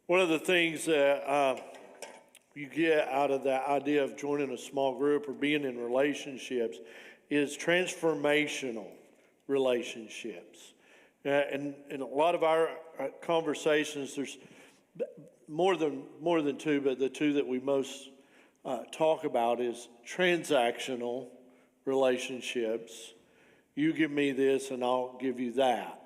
One of the things that you get out of that idea of joining a small group or being in relationships is transformational relationships. And in a lot of our conversations, there's more than two, but the two that we most talk about is transactional relationships. You give me this and I'll give you that.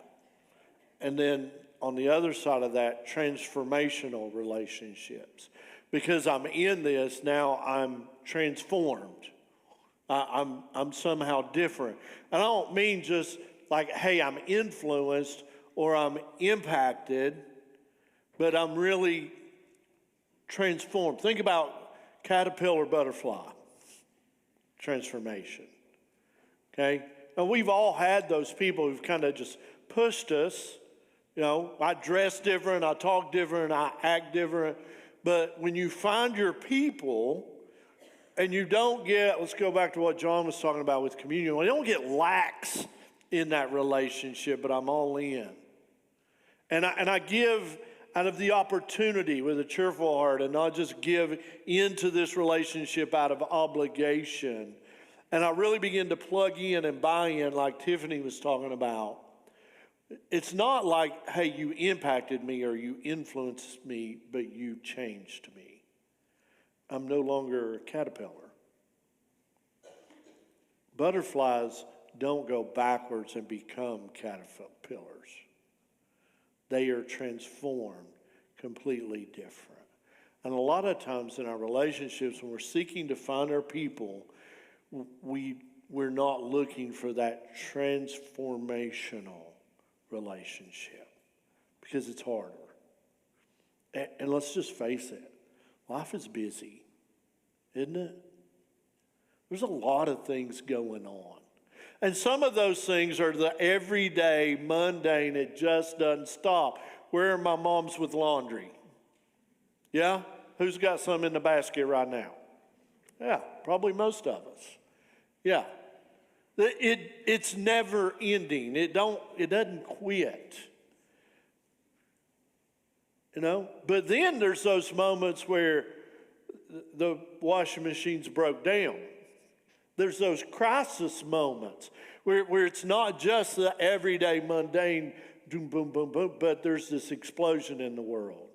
And then on the other side of that, transformational relationships. Because I'm in this, now I'm transformed. I'm somehow different. And I don't mean just like, hey, I'm influenced or I'm impacted, but I'm really transformed. Think about caterpillar butterfly transformation. Okay? Now, we've all had those people who've kind of just pushed us. You know, I dress different, I talk different, I act different. But when you find your people and you don't get, let's go back to what John was talking about with communion, you don't get lax in that relationship, but I'm all in. And I give out of the opportunity with a cheerful heart and not just give into this relationship out of obligation. And I really begin to plug in and buy in like Tiffany was talking about. It's not like, hey, you impacted me or you influenced me, but you changed me. I'm no longer a caterpillar. Butterflies don't go backwards and become caterpillars. They are transformed completely different. And a lot of times in our relationships, when we're seeking to find our people, we're not looking for that transformational relationship because it's harder. And let's just face it, life is busy, isn't it? There's a lot of things going on. And some of those things are the everyday, mundane, it just doesn't stop. Where are my moms with laundry? Yeah? Who's got some in the basket right now? Yeah, probably most of us. Yeah. It's never ending. It doesn't quit. You know? But then there's those moments where the washing machine's broke down. There's those crisis moments where it's not just the everyday mundane boom, boom, boom, boom, but there's this explosion in the world.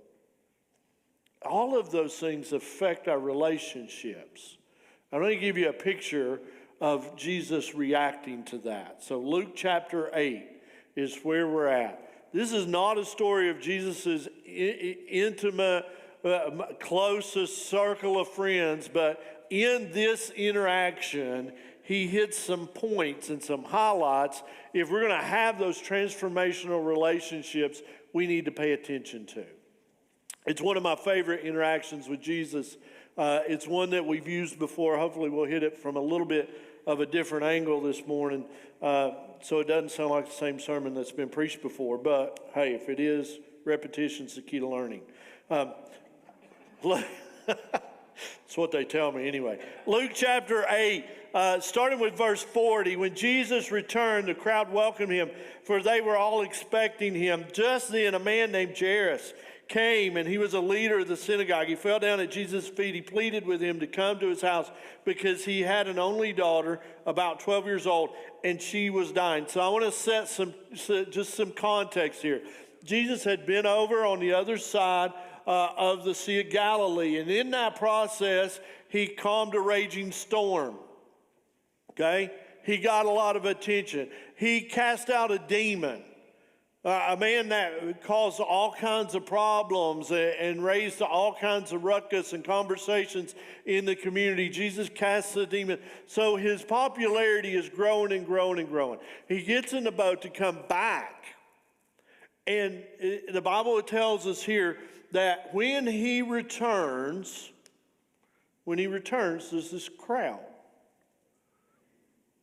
All of those things affect our relationships. I'm going to give you a picture of Jesus reacting to that. So Luke chapter 8 is where we're at. This is not a story of Jesus' intimate, closest circle of friends, but in this interaction, he hits some points and some highlights. If we're going to have those transformational relationships, we need to pay attention to. It's one of my favorite interactions with Jesus. It's one that we've used before. Hopefully we'll hit it from a little bit of a different angle this morning, so it doesn't sound like the same sermon that's been preached before. But hey, if it is, repetition's the key to learning. That's what they tell me anyway. Luke chapter 8, starting with verse 40. When Jesus returned, the crowd welcomed him, for they were all expecting him. Just then, a man named Jairus came, and he was a leader of the synagogue. He fell down at Jesus' feet. He pleaded with him to come to his house because he had an only daughter, about 12 years old, and she was dying. So I want to set some context here. Jesus had been over on the other side of the Sea of Galilee, and in that process, he calmed a raging storm. Okay? He got a lot of attention. He cast out a demon. A man that caused all kinds of problems and raised all kinds of ruckus and conversations in the community. Jesus casts the demon. So his popularity is growing and growing and growing. He gets in the boat to come back. And the Bible tells us here that when he returns, there's this crowd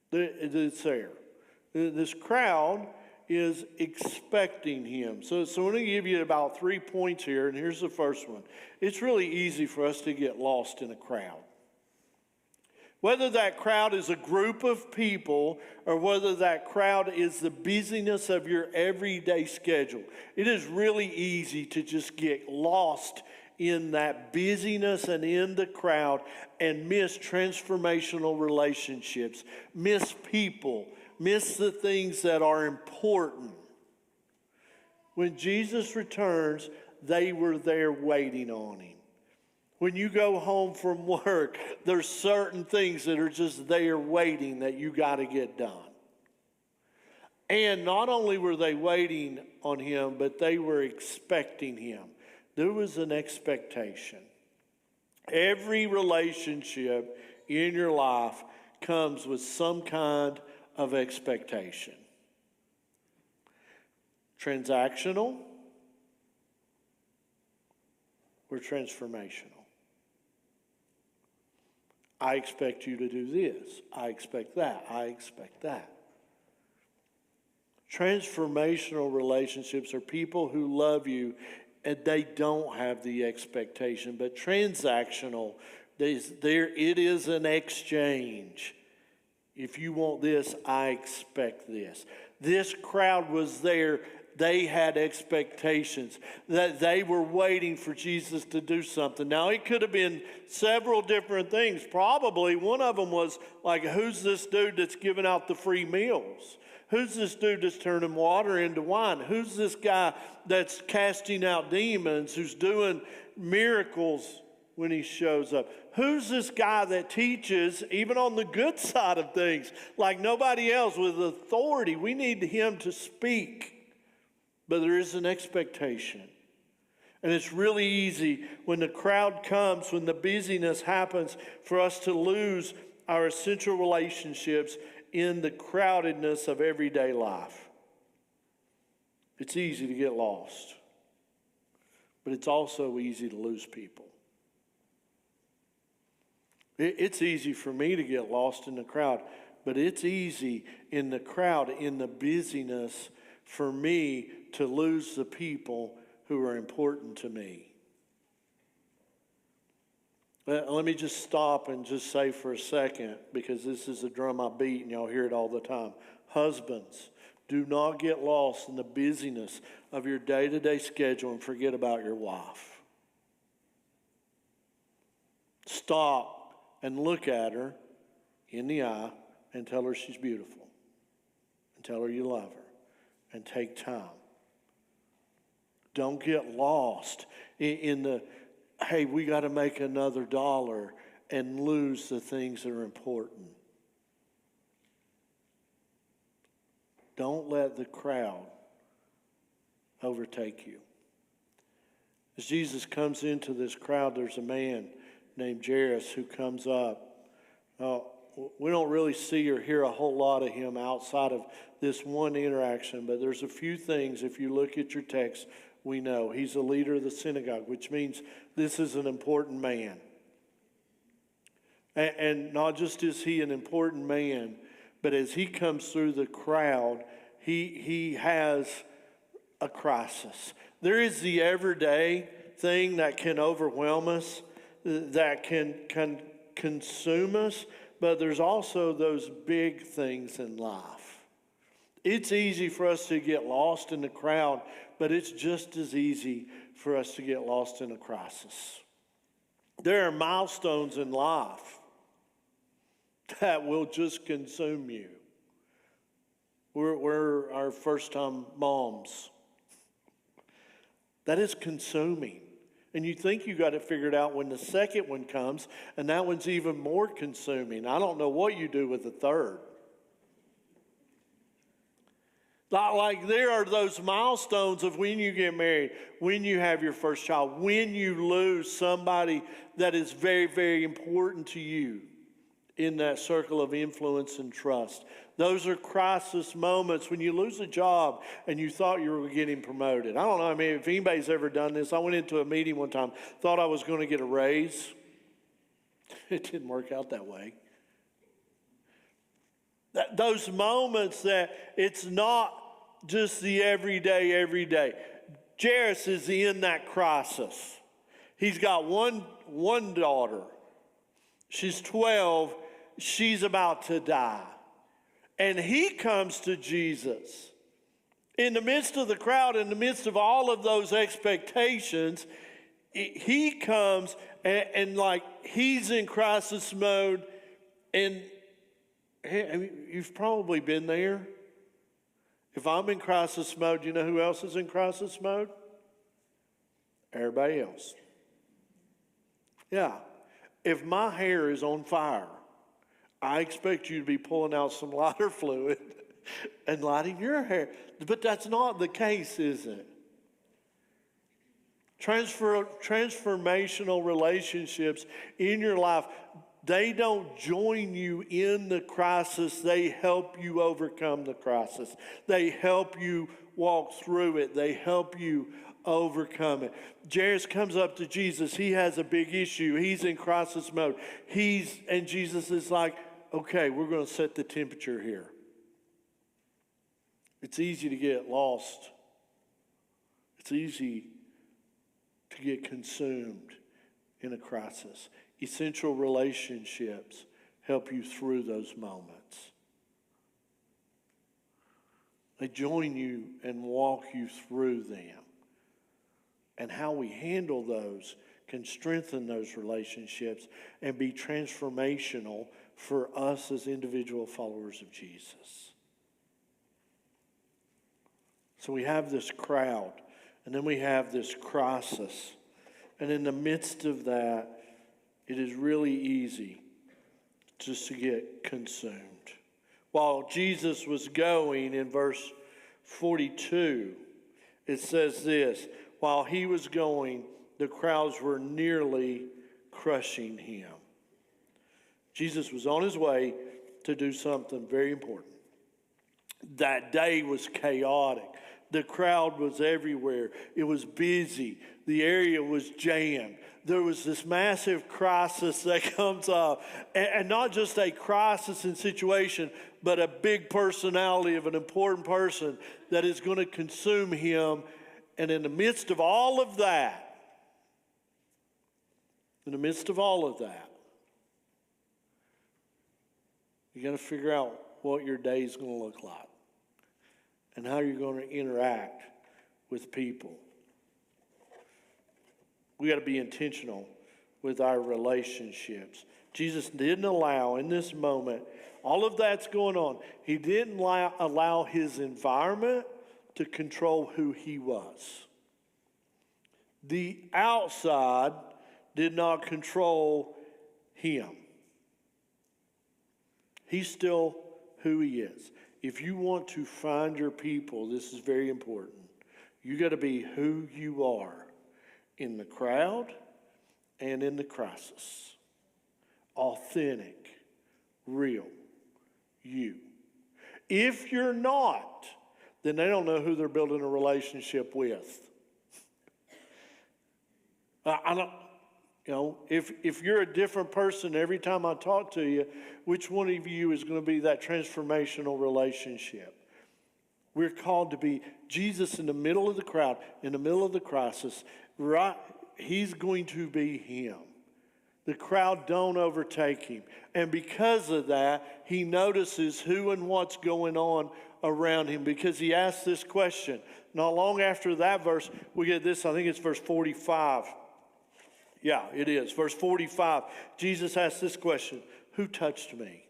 that's there. This crowd is expecting him. So I'm going to give you about 3 points here, and here's the first one. It's really easy for us to get lost in a crowd. Whether that crowd is a group of people or whether that crowd is the busyness of your everyday schedule, it is really easy to just get lost in that busyness and in the crowd and miss transformational relationships, miss people, miss the things that are important. When Jesus returns, they were there waiting on him. When you go home from work, there's certain things that are just there waiting that you got to get done. And not only were they waiting on him, but they were expecting him. There was an expectation. Every relationship in your life comes with some kind of expectation. Transactional or transformational. I expect you to do this. I expect that. I expect that. Transformational relationships are people who love you and they don't have the expectation. But transactional, it is an exchange. If you want this, I expect this. This crowd was there. They had expectations that they were waiting for Jesus to do something. Now, it could have been several different things. Probably one of them was like, who's this dude that's giving out the free meals? Who's this dude that's turning water into wine? Who's this guy that's casting out demons, who's doing miracles when he shows up? Who's this guy that teaches, even on the good side of things, like nobody else with authority? We need him to speak. But there is an expectation. And it's really easy when the crowd comes, when the busyness happens, for us to lose our essential relationships in the crowdedness of everyday life. It's easy to get lost. But it's also easy to lose people. It's easy for me to get lost in the crowd, but it's easy in the crowd, in the busyness, for me to lose the people who are important to me. Let me just stop and just say for a second, because this is a drum I beat and y'all hear it all the time. Husbands, do not get lost in the busyness of your day-to-day schedule and forget about your wife. Stop and look at her in the eye and tell her she's beautiful. And tell her you love her. And take time. Don't get lost in the, hey, we got to make another dollar and lose the things that are important. Don't let the crowd overtake you. As Jesus comes into this crowd, there's a man named Jairus who comes up. We don't really see or hear a whole lot of him outside of this one interaction, but there's a few things, if you look at your text, we know. He's a leader of the synagogue, which means this is an important man. And not just is he an important man, but as he comes through the crowd, he has a crisis. There is the everyday thing that can overwhelm us, that can consume us, but there's also those big things in life. It's easy for us to get lost in the crowd, but it's just as easy for us to get lost in a crisis. There are milestones in life that will just consume you. We're our first-time moms. That is consuming. And you think you got it figured out when the second one comes, and that one's even more consuming. I don't know what you do with the third. Like there are those milestones of when you get married, when you have your first child, when you lose somebody that is very, very important to you in that circle of influence and trust. Those are crisis moments when you lose a job and you thought you were getting promoted. I don't know, if anybody's ever done this. I went into a meeting one time, thought I was going to get a raise. It didn't work out that way. Those moments that it's not just the everyday. Jairus is in that crisis. He's got one daughter. She's 12. she's about to die. And he comes to Jesus. In the midst of the crowd, in the midst of all of those expectations, he comes and like he's in crisis mode. And you've probably been there. If I'm in crisis mode, you know who else is in crisis mode? Everybody else. Yeah. If my hair is on fire, I expect you to be pulling out some lighter fluid and lighting your hair. But that's not the case, is it? Transformational relationships in your life, they don't join you in the crisis. They help you overcome the crisis. They help you walk through it. They help you overcome it. Jairus comes up to Jesus. He has a big issue. He's in crisis mode. And Jesus is like, okay, we're going to set the temperature here. It's easy to get lost. It's easy to get consumed in a crisis. Essential relationships help you through those moments. They join you and walk you through them. And how we handle those can strengthen those relationships and be transformational for us as individual followers of Jesus. So we have this crowd, and then we have this crisis. And in the midst of that, it is really easy just to get consumed. While Jesus was going, in verse 42, it says this, while he was going, the crowds were nearly crushing him. Jesus was on his way to do something very important. That day was chaotic. The crowd was everywhere. It was busy. The area was jammed. There was this massive crisis that comes up. And not just a crisis in situation, but a big personality of an important person that is going to consume him. And in the midst of all of that, you got to figure out what your day is going to look like and how you're going to interact with people. We got to be intentional with our relationships. Jesus didn't allow in this moment, all of that's going on, he didn't allow his environment to control who he was. The outside did not control him. He's still who he is. If you want to find your people, this is very important. You got to be who you are in the crowd and in the crisis. Authentic, real, you. If you're not, then they don't know who they're building a relationship with. If you're a different person every time I talk to you, which one of you is going to be that transformational relationship? We're called to be Jesus in the middle of the crowd, in the middle of the crisis. Right? He's going to be him. The crowd don't overtake him. And because of that, he notices who and what's going on around him, because he asks this question. Not long after that verse, we get this, I think it's verse 45. Yeah, it is. Verse 45, Jesus asks this question, who touched me?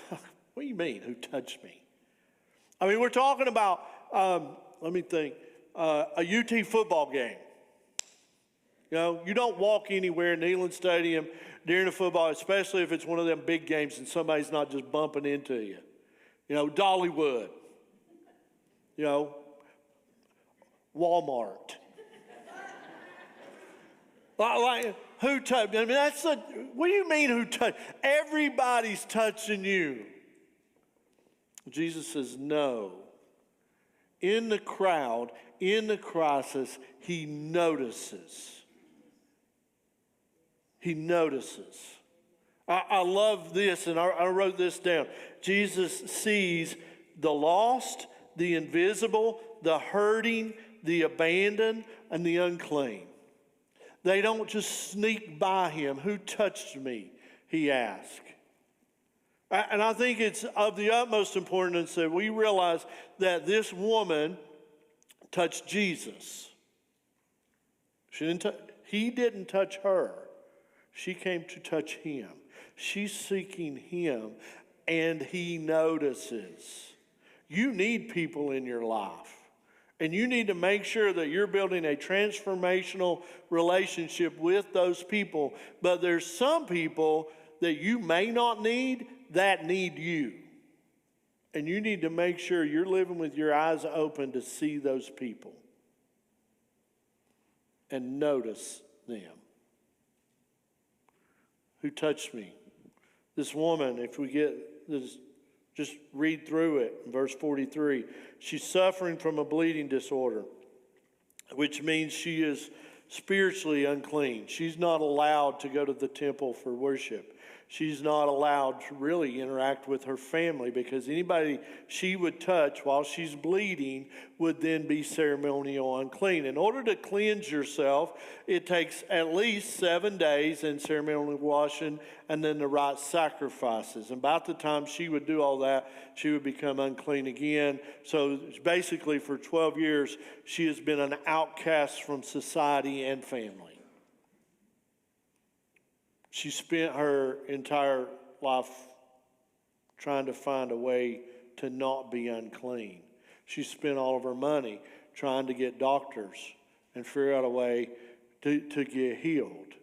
What do you mean, who touched me? I mean, we're talking about, let me think, a UT football game. You know, you don't walk anywhere in Neyland Stadium during a football, especially if it's one of them big games and somebody's not just bumping into you. You know, Dollywood. You know, Walmart. Like, who touched? I mean, what do you mean who touched? Everybody's touching you. Jesus says no. In the crowd, in the crisis, he notices. He notices. I love this, and I wrote this down. Jesus sees the lost, the invisible, the hurting, the abandoned, and the unclean. They don't just sneak by him. Who touched me? he asked. And I think it's of the utmost importance that we realize that this woman touched Jesus. He didn't touch her. She came to touch him. She's seeking him, and he notices. You need people in your life. And you need to make sure that you're building a transformational relationship with those people. But there's some people that you may not need that need you. And you need to make sure you're living with your eyes open to see those people and notice them. Who touched me? This woman, if we get this, just read through it in verse 43. She's suffering from a bleeding disorder, which means she is spiritually unclean. She's not allowed to go to the temple for worship. She's not allowed to really interact with her family because anybody she would touch while she's bleeding would then be ceremonial unclean. In order to cleanse yourself, it takes at least 7 days in ceremonial washing and then the right sacrifices. And about the time she would do all that, she would become unclean again. So basically for 12 years, she has been an outcast from society and family. She spent her entire life trying to find a way to not be unclean. She spent all of her money trying to get doctors and figure out a way to get healed.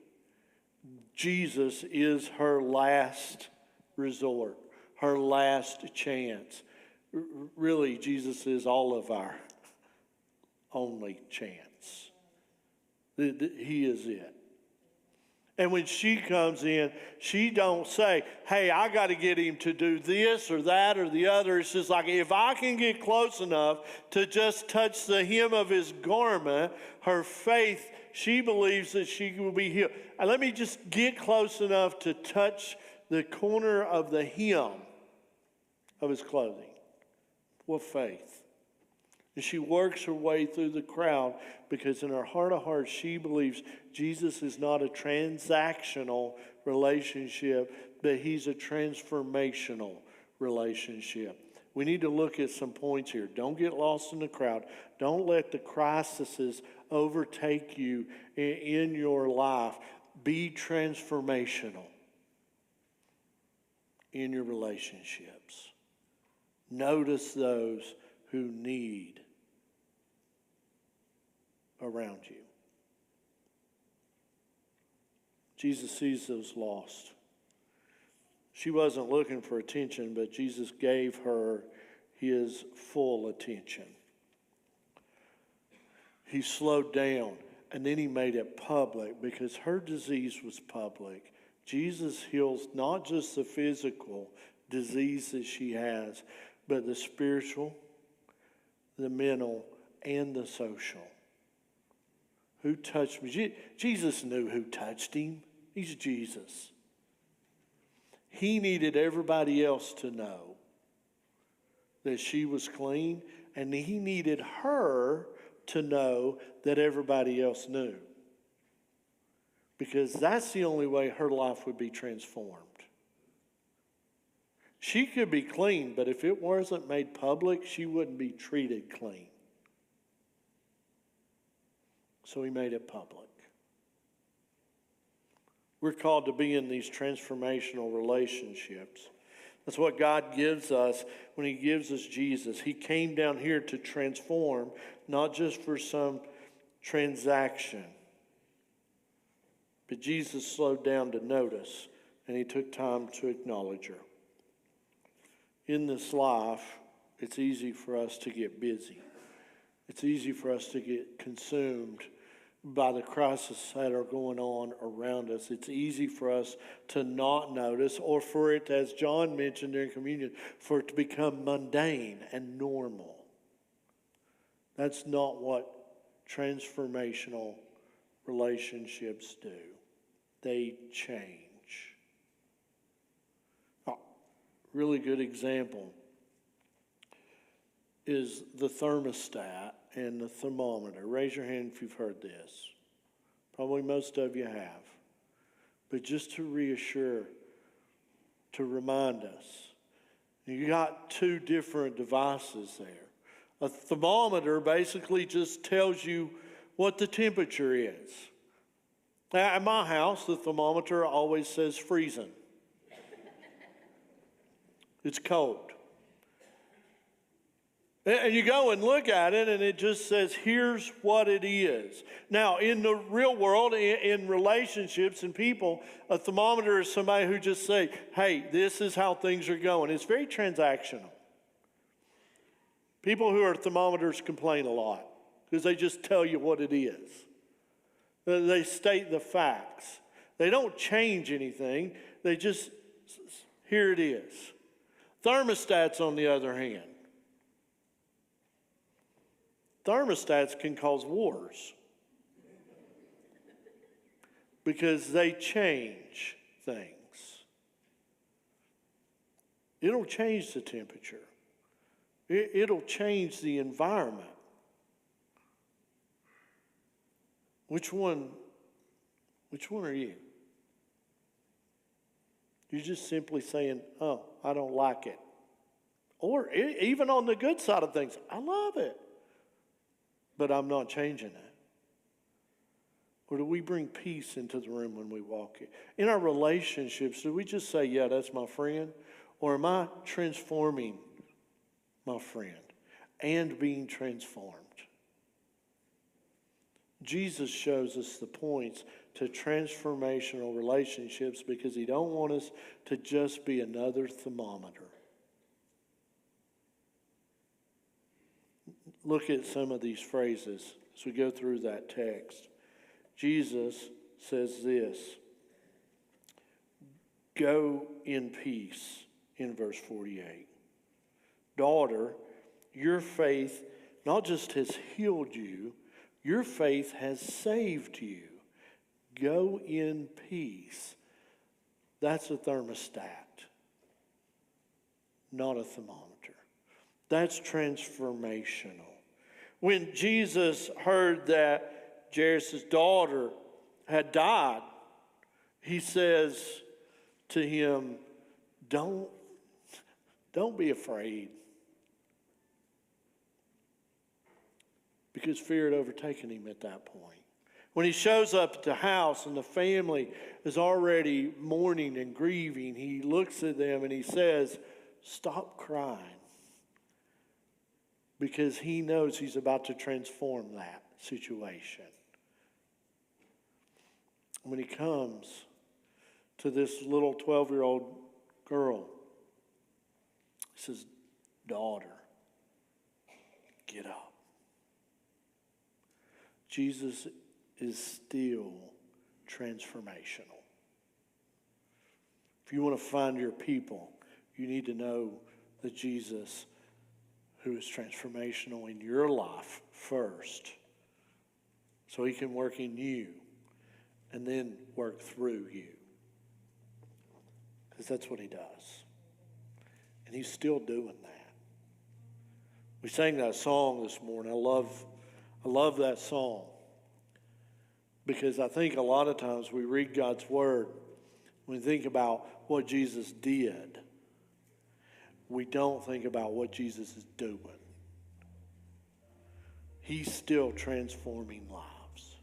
Jesus is her last resort, her last chance. Really, Jesus is all of our only chance. He is it. And when she comes in, she don't say, hey, I got to get him to do this or that or the other. It's just like, if I can get close enough to just touch the hem of his garment, her faith, she believes that she will be healed. And let me just get close enough to touch the corner of the hem of his clothing. What faith. And she works her way through the crowd because in her heart of hearts, she believes Jesus is not a transactional relationship, but he's a transformational relationship. We need to look at some points here. Don't get lost in the crowd. Don't let the crises overtake you in your life. Be transformational in your relationships. Notice those who need around you. Jesus sees those lost. She wasn't looking for attention, but Jesus gave her his full attention. He slowed down, and then he made it public because her disease was public. Jesus heals not just the physical disease that she has, but the spiritual, the mental, and the social. Who touched me? Jesus knew who touched him. He's Jesus. He needed everybody else to know that she was clean, and he needed her to know that everybody else knew. Because that's the only way her life would be transformed. She could be clean, but if it wasn't made public, she wouldn't be treated clean. So he made it public. We're called to be in these transformational relationships. That's what God gives us when he gives us Jesus. He came down here to transform, not just for some transaction. But Jesus slowed down to notice, and he took time to acknowledge her. In this life, it's easy for us to get busy. It's easy for us to get consumed by the crises that are going on around us. It's easy for us to not notice, or for it, as John mentioned during communion, for it to become mundane and normal. That's not what transformational relationships do. They change. A really good example is the thermostat and the thermometer. Raise your hand if you've heard this. Probably most of you have. But just to reassure, to remind us. You got two different devices there. A thermometer basically just tells you what the temperature is. Now, at my house, the thermometer always says freezing. It's cold. And you go and look at it, and it just says, here's what it is. Now, in the real world, in relationships and people, a thermometer is somebody who just say, hey, this is how things are going. It's very transactional. People who are thermometers complain a lot because they just tell you what it is. They state the facts. They don't change anything. They just, here it is. Thermostats, on the other hand. Thermostats can cause wars because they change things. It'll change the temperature. It'll change the environment. Which one are you? You're just simply saying, oh, I don't like it. Or even on the good side of things, I love it. But I'm not changing it. Or do we bring peace into the room when we walk in? In our relationships, do we just say, yeah, that's my friend? Or am I transforming my friend and being transformed? Jesus shows us the points to transformational relationships because he don't want us to just be another thermometer. Look at some of these phrases as we go through that text. Jesus says this, go in peace in verse 48. Daughter, your faith not just has healed you, your faith has saved you. Go in peace. That's a thermostat, not a thermometer. That's transformational. When Jesus heard that Jairus' daughter had died, he says to him, don't be afraid. Because fear had overtaken him at that point. When he shows up at the house and the family is already mourning and grieving, he looks at them and he says, stop crying. Because he knows he's about to transform that situation. When he comes to this little 12-year-old girl, he says, daughter, get up. Jesus is still transformational. If you want to find your people, you need to know that Jesus, who is transformational in your life first, so he can work in you and then work through you. Because that's what he does. And he's still doing that. We sang that song this morning. I love that song. Because I think a lot of times we read God's word, we think about what Jesus did. We don't think about what Jesus is doing. He's still transforming lives.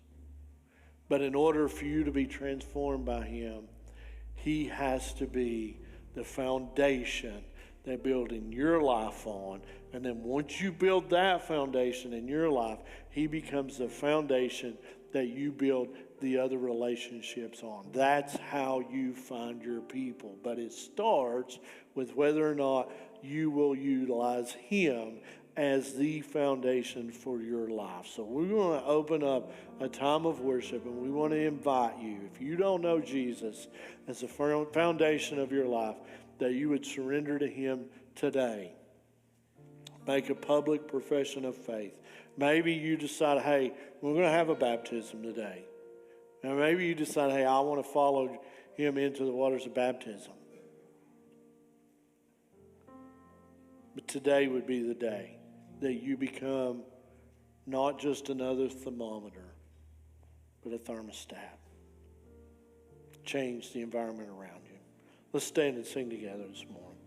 But in order for you to be transformed by him, he has to be the foundation that building your life on. And then once you build that foundation in your life, he becomes the foundation that you build the other relationships on. That's how you find your people. But it starts with whether or not you will utilize him as the foundation for your life. So we want to open up a time of worship, and we want to invite you, if you don't know Jesus as the foundation of your life, that you would surrender to him today. Make a public profession of faith. Maybe you decide, hey, we're going to have a baptism today. And maybe you decide, hey, I want to follow him into the waters of baptism. But today would be the day that you become not just another thermometer, but a thermostat. Change the environment around you. Let's stand and sing together this morning.